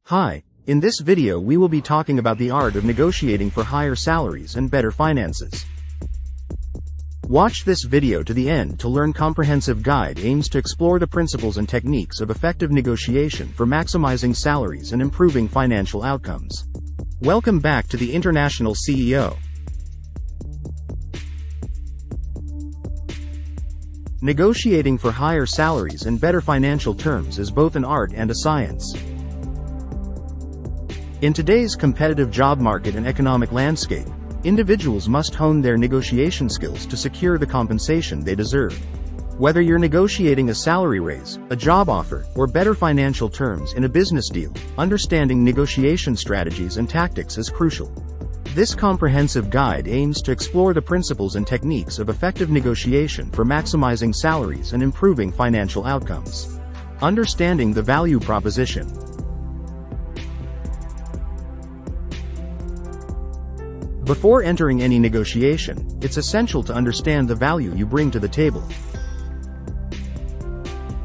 Hi, in this video we will be talking about the art of negotiating for higher salaries and better finances. Watch this video to the end to learn comprehensive guide aims to explore the principles and techniques of effective negotiation for maximizing salaries and improving financial outcomes. Welcome back to the International CEO. Negotiating for higher salaries and better financial terms is both an art and a science. In today's competitive job market and economic landscape, individuals must hone their negotiation skills to secure the compensation they deserve. Whether you're negotiating a salary raise, a job offer, or better financial terms in a business deal, understanding negotiation strategies and tactics is crucial. This comprehensive guide aims to explore the principles and techniques of effective negotiation for maximizing salaries and improving financial outcomes. Understanding the value proposition. Before entering any negotiation, it's essential to understand the value you bring to the table.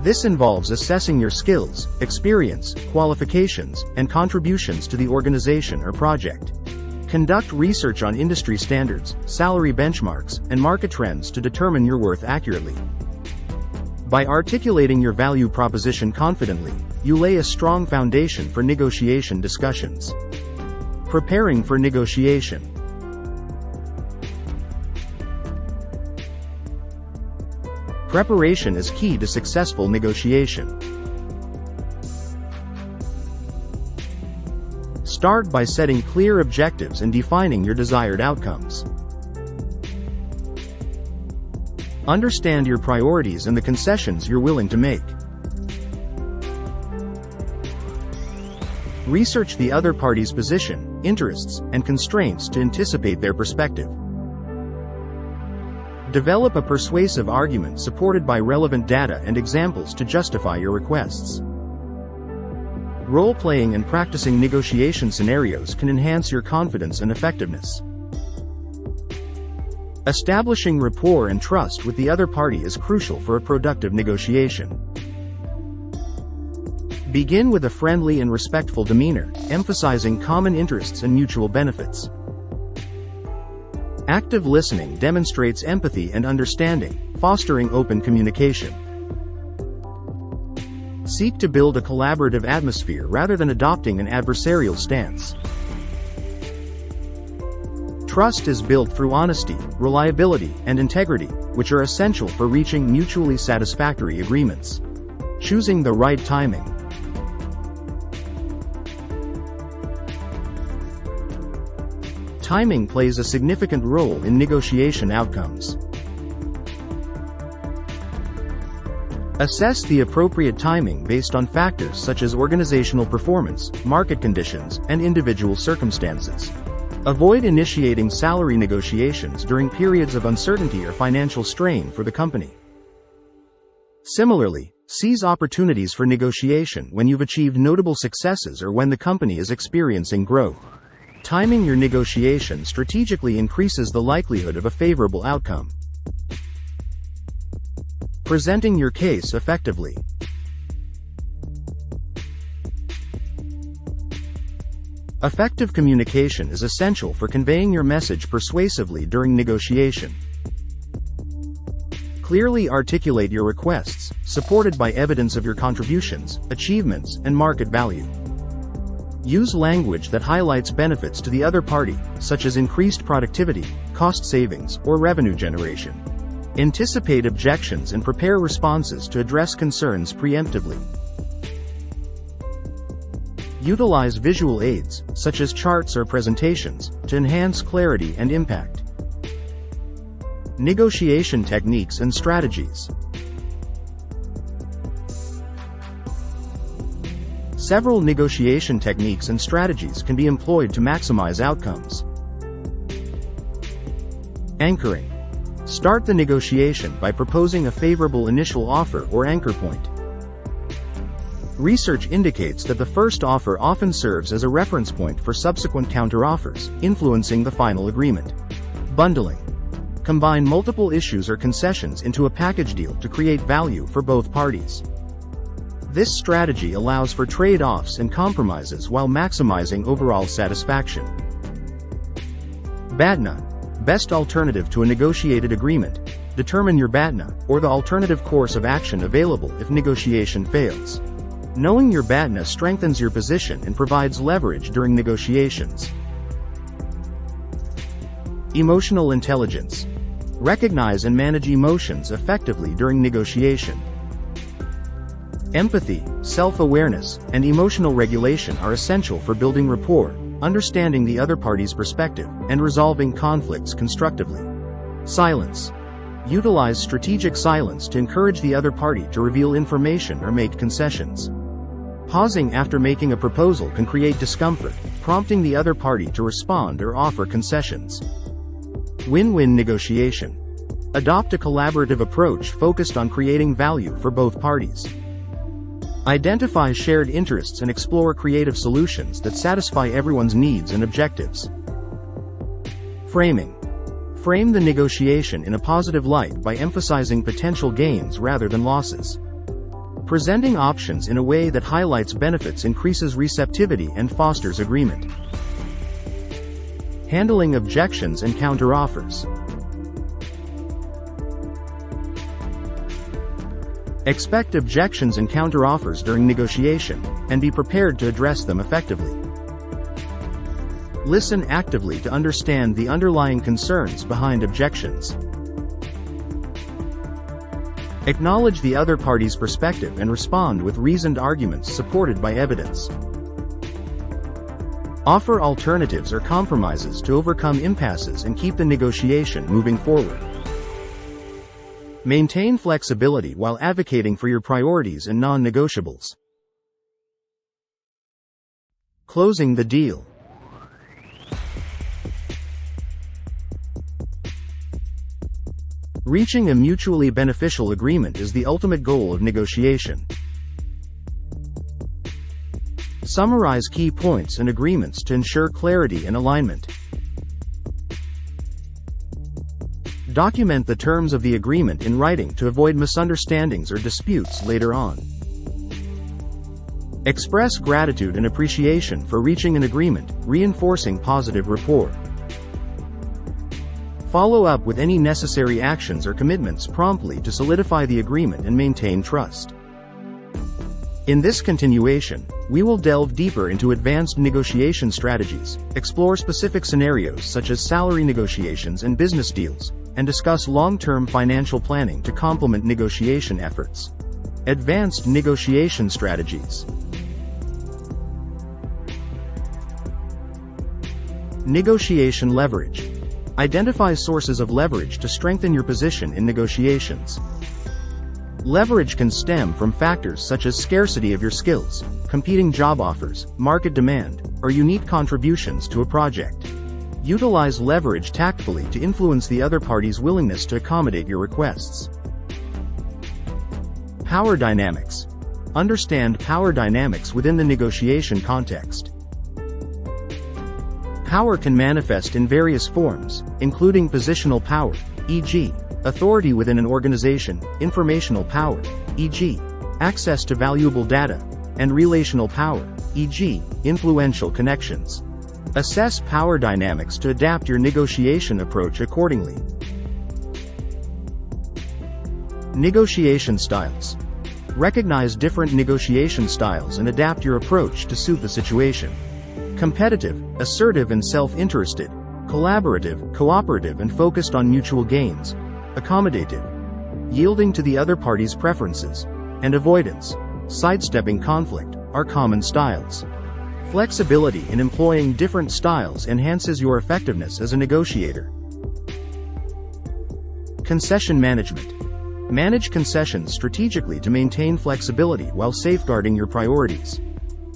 This involves assessing your skills, experience, qualifications, and contributions to the organization or project. Conduct research on industry standards, salary benchmarks, and market trends to determine your worth accurately. By articulating your value proposition confidently, you lay a strong foundation for negotiation discussions. Preparing for negotiation. Preparation is key to successful negotiation. Start by setting clear objectives and defining your desired outcomes. Understand your priorities and the concessions you're willing to make. Research the other party's position, interests, and constraints to anticipate their perspective. Develop a persuasive argument supported by relevant data and examples to justify your requests. Role-playing and practicing negotiation scenarios can enhance your confidence and effectiveness. Establishing rapport and trust with the other party is crucial for a productive negotiation. Begin with a friendly and respectful demeanor, emphasizing common interests and mutual benefits. Active listening demonstrates empathy and understanding, fostering open communication. Seek to build a collaborative atmosphere rather than adopting an adversarial stance. Trust is built through honesty, reliability, and integrity, which are essential for reaching mutually satisfactory agreements. Choosing the right timing. Timing plays a significant role in negotiation outcomes. Assess the appropriate timing based on factors such as organizational performance, market conditions, and individual circumstances. Avoid initiating salary negotiations during periods of uncertainty or financial strain for the company. Similarly, seize opportunities for negotiation when you've achieved notable successes or when the company is experiencing growth. Timing your negotiation strategically increases the likelihood of a favorable outcome. Presenting your case effectively. Effective communication is essential for conveying your message persuasively during negotiation. Clearly articulate your requests, supported by evidence of your contributions, achievements, and market value. Use language that highlights benefits to the other party, such as increased productivity, cost savings, or revenue generation. Anticipate objections and prepare responses to address concerns preemptively. Utilize visual aids, such as charts or presentations, to enhance clarity and impact. Negotiation techniques and strategies. Several negotiation techniques and strategies can be employed to maximize outcomes. Anchoring. Start the negotiation by proposing a favorable initial offer or anchor point. Research indicates that the first offer often serves as a reference point for subsequent counteroffers, influencing the final agreement. Bundling. Combine multiple issues or concessions into a package deal to create value for both parties. This strategy allows for trade-offs and compromises while maximizing overall satisfaction. BATNA, best alternative to a negotiated agreement. Determine your BATNA, or the alternative course of action available if negotiation fails. Knowing your BATNA strengthens your position and provides leverage during negotiations. Emotional intelligence. Recognize and manage emotions effectively during negotiation. Empathy, self-awareness, and emotional regulation are essential for building rapport, understanding the other party's perspective, and resolving conflicts constructively. Silence. Utilize strategic silence to encourage the other party to reveal information or make concessions. Pausing after making a proposal can create discomfort, prompting the other party to respond or offer concessions. Win-win negotiation. Adopt a collaborative approach focused on creating value for both parties. Identify shared interests and explore creative solutions that satisfy everyone's needs and objectives. Framing. Frame the negotiation in a positive light by emphasizing potential gains rather than losses. Presenting options in a way that highlights benefits increases receptivity and fosters agreement. Handling objections and counteroffers. Expect objections and counteroffers during negotiation, and be prepared to address them effectively. Listen actively to understand the underlying concerns behind objections. Acknowledge the other party's perspective and respond with reasoned arguments supported by evidence. Offer alternatives or compromises to overcome impasses and keep the negotiation moving forward. Maintain flexibility while advocating for your priorities and non-negotiables. Closing the deal. Reaching a mutually beneficial agreement is the ultimate goal of negotiation. Summarize key points and agreements to ensure clarity and alignment. Document the terms of the agreement in writing to avoid misunderstandings or disputes later on. Express gratitude and appreciation for reaching an agreement, reinforcing positive rapport. Follow up with any necessary actions or commitments promptly to solidify the agreement and maintain trust. In this continuation, we will delve deeper into advanced negotiation strategies, explore specific scenarios such as salary negotiations and business deals, and discuss long-term financial planning to complement negotiation efforts. Advanced negotiation strategies. Negotiation leverage. Identify sources of leverage to strengthen your position in negotiations. Leverage can stem from factors such as scarcity of your skills, competing job offers, market demand, or unique contributions to a project. Utilize leverage tactfully to influence the other party's willingness to accommodate your requests. Power dynamics. Understand power dynamics within the negotiation context. Power can manifest in various forms, including positional power, e.g., authority within an organization, informational power, e.g., access to valuable data, and relational power, e.g., influential connections. Assess power dynamics to adapt your negotiation approach accordingly. Negotiation styles. Recognize different negotiation styles and adapt your approach to suit the situation. Competitive, assertive and self-interested, collaborative, cooperative and focused on mutual gains, accommodative, yielding to the other party's preferences, and avoidance, sidestepping conflict, are common styles. Flexibility in employing different styles enhances your effectiveness as a negotiator. Concession management. Manage concessions strategically to maintain flexibility while safeguarding your priorities.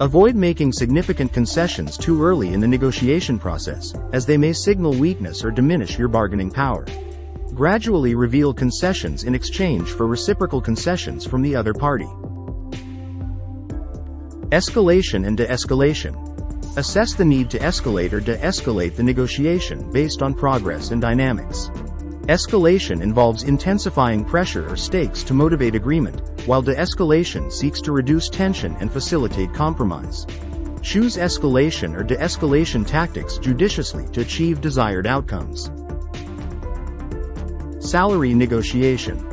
Avoid making significant concessions too early in the negotiation process, as they may signal weakness or diminish your bargaining power. Gradually reveal concessions in exchange for reciprocal concessions from the other party. Escalation and de-escalation. Assess the need to escalate or de-escalate the negotiation based on progress and dynamics. Escalation involves intensifying pressure or stakes to motivate agreement, while de-escalation seeks to reduce tension and facilitate compromise. Choose escalation or de-escalation tactics judiciously to achieve desired outcomes. Salary negotiation.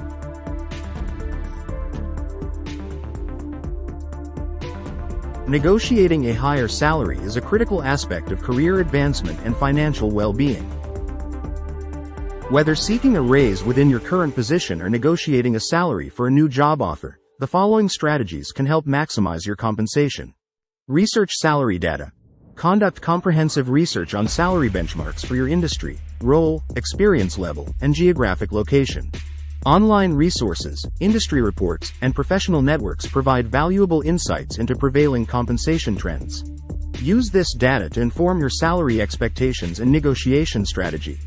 Negotiating a higher salary is a critical aspect of career advancement and financial well-being. Whether seeking a raise within your current position or negotiating a salary for a new job offer, the following strategies can help maximize your compensation. Research salary data. Conduct comprehensive research on salary benchmarks for your industry, role, experience level, and geographic location. Online resources, industry reports, and professional networks provide valuable insights into prevailing compensation trends. Use this data to inform your salary expectations and negotiation strategy.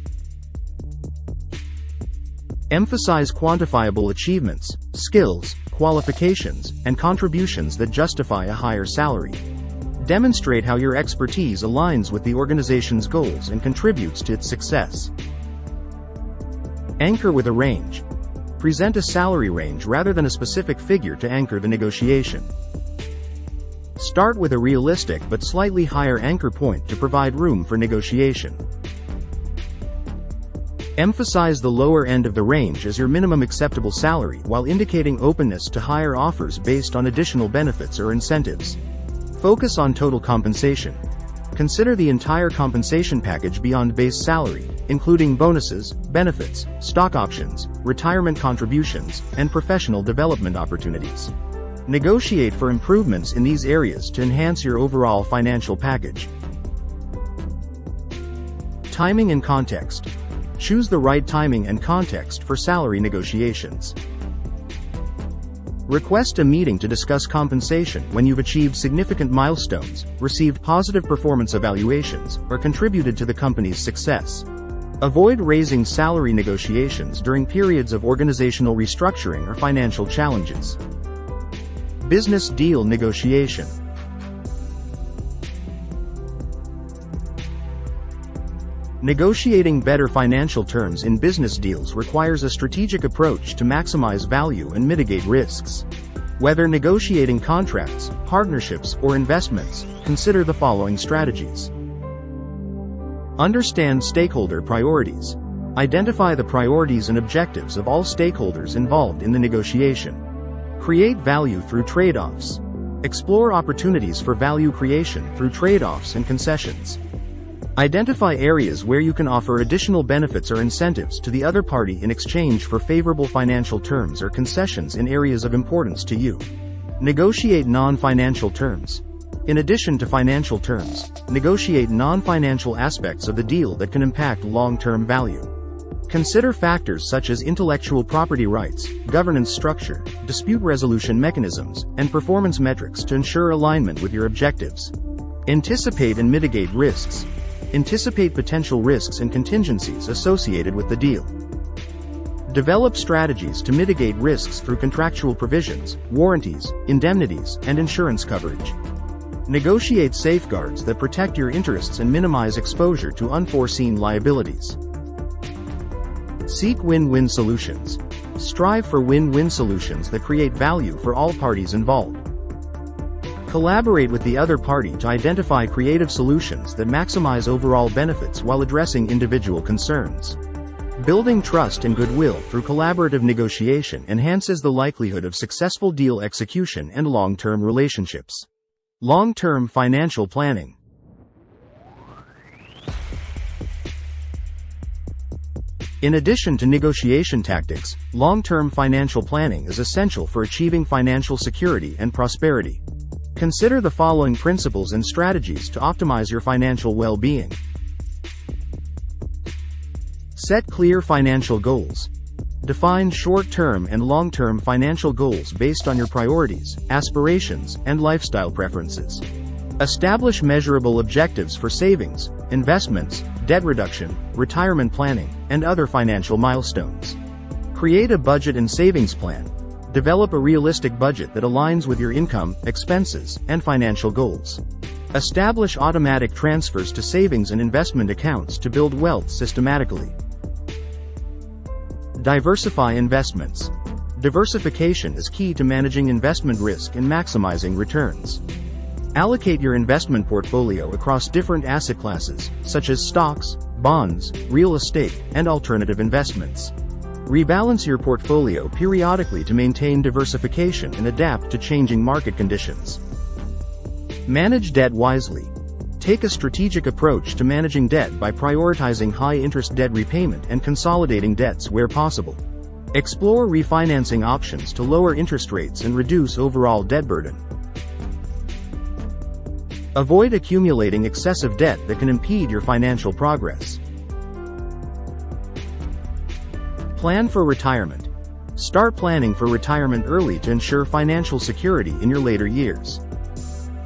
Emphasize quantifiable achievements, skills, qualifications, and contributions that justify a higher salary. Demonstrate how your expertise aligns with the organization's goals and contributes to its success. Anchor with a range. Present a salary range rather than a specific figure to anchor the negotiation. Start with a realistic but slightly higher anchor point to provide room for negotiation. Emphasize the lower end of the range as your minimum acceptable salary while indicating openness to higher offers based on additional benefits or incentives. Focus on total compensation. Consider the entire compensation package beyond base salary, including bonuses, benefits, stock options, retirement contributions, and professional development opportunities. Negotiate for improvements in these areas to enhance your overall financial package. Timing and context. Choose the right timing and context for salary negotiations. Request a meeting to discuss compensation when you've achieved significant milestones, received positive performance evaluations, or contributed to the company's success. Avoid raising salary negotiations during periods of organizational restructuring or financial challenges. Business deal negotiation. Negotiating better financial terms in business deals requires a strategic approach to maximize value and mitigate risks. Whether negotiating contracts, partnerships, or investments, consider the following strategies. Understand stakeholder priorities. Identify the priorities and objectives of all stakeholders involved in the negotiation. Create value through trade-offs. Explore opportunities for value creation through trade-offs and concessions. Identify areas where you can offer additional benefits or incentives to the other party in exchange for favorable financial terms or concessions in areas of importance to you. Negotiate non-financial terms. In addition to financial terms, negotiate non-financial aspects of the deal that can impact long-term value. Consider factors such as intellectual property rights, governance structure, dispute resolution mechanisms, and performance metrics to ensure alignment with your objectives. Anticipate and mitigate risks. Anticipate potential risks and contingencies associated with the deal. Develop strategies to mitigate risks through contractual provisions, warranties, indemnities, and insurance coverage. Negotiate safeguards that protect your interests and minimize exposure to unforeseen liabilities. Seek win-win solutions. Strive for win-win solutions that create value for all parties involved. Collaborate with the other party to identify creative solutions that maximize overall benefits while addressing individual concerns. Building trust and goodwill through collaborative negotiation enhances the likelihood of successful deal execution and long-term relationships. Long-term financial planning. In addition to negotiation tactics, long-term financial planning is essential for achieving financial security and prosperity. Consider the following principles and strategies to optimize your financial well-being. Set clear financial goals. Define short-term and long-term financial goals based on your priorities, aspirations, and lifestyle preferences. Establish measurable objectives for savings, investments, debt reduction, retirement planning, and other financial milestones. Create a budget and savings plan. Develop a realistic budget that aligns with your income, expenses, and financial goals. Establish automatic transfers to savings and investment accounts to build wealth systematically. Diversify investments. Diversification is key to managing investment risk and maximizing returns. Allocate your investment portfolio across different asset classes, such as stocks, bonds, real estate, and alternative investments. Rebalance your portfolio periodically to maintain diversification and adapt to changing market conditions. Manage debt wisely. Take a strategic approach to managing debt by prioritizing high-interest debt repayment and consolidating debts where possible. Explore refinancing options to lower interest rates and reduce overall debt burden. Avoid accumulating excessive debt that can impede your financial progress. Plan for retirement. Start planning for retirement early to ensure financial security in your later years.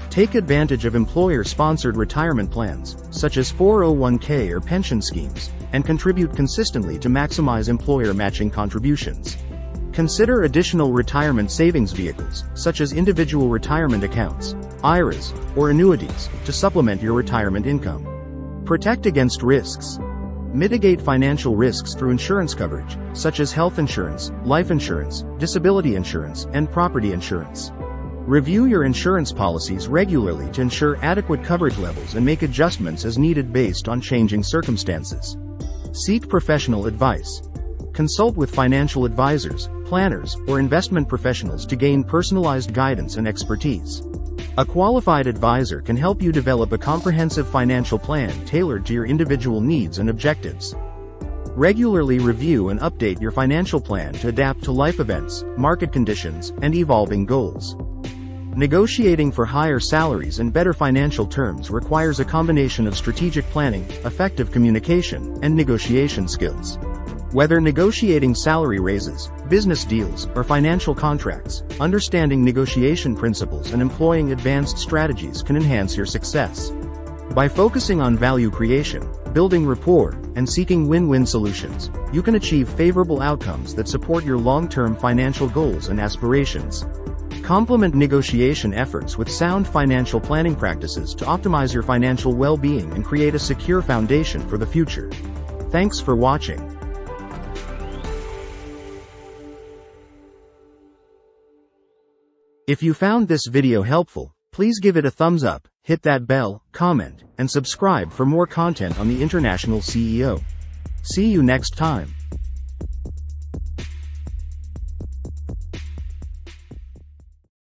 Take advantage of employer-sponsored retirement plans, such as 401k or pension schemes, and contribute consistently to maximize employer matching contributions. Consider additional retirement savings vehicles, such as individual retirement accounts, IRAs, or annuities, to supplement your retirement income. Protect against risks. Mitigate financial risks through insurance coverage, such as health insurance, life insurance, disability insurance, and property insurance. Review your insurance policies regularly to ensure adequate coverage levels and make adjustments as needed based on changing circumstances. Seek professional advice. Consult with financial advisors, planners, or investment professionals to gain personalized guidance and expertise. A qualified advisor can help you develop a comprehensive financial plan tailored to your individual needs and objectives. Regularly review and update your financial plan to adapt to life events, market conditions, and evolving goals. Negotiating for higher salaries and better financial terms requires a combination of strategic planning, effective communication, and negotiation skills. Whether negotiating salary raises, business deals, or financial contracts, understanding negotiation principles and employing advanced strategies can enhance your success. By focusing on value creation, building rapport, and seeking win-win solutions, you can achieve favorable outcomes that support your long-term financial goals and aspirations. Complement negotiation efforts with sound financial planning practices to optimize your financial well-being and create a secure foundation for the future. Thanks for watching. If you found this video helpful, please give it a thumbs up, hit that bell, comment, and subscribe for more content on the International CEO. See you next time.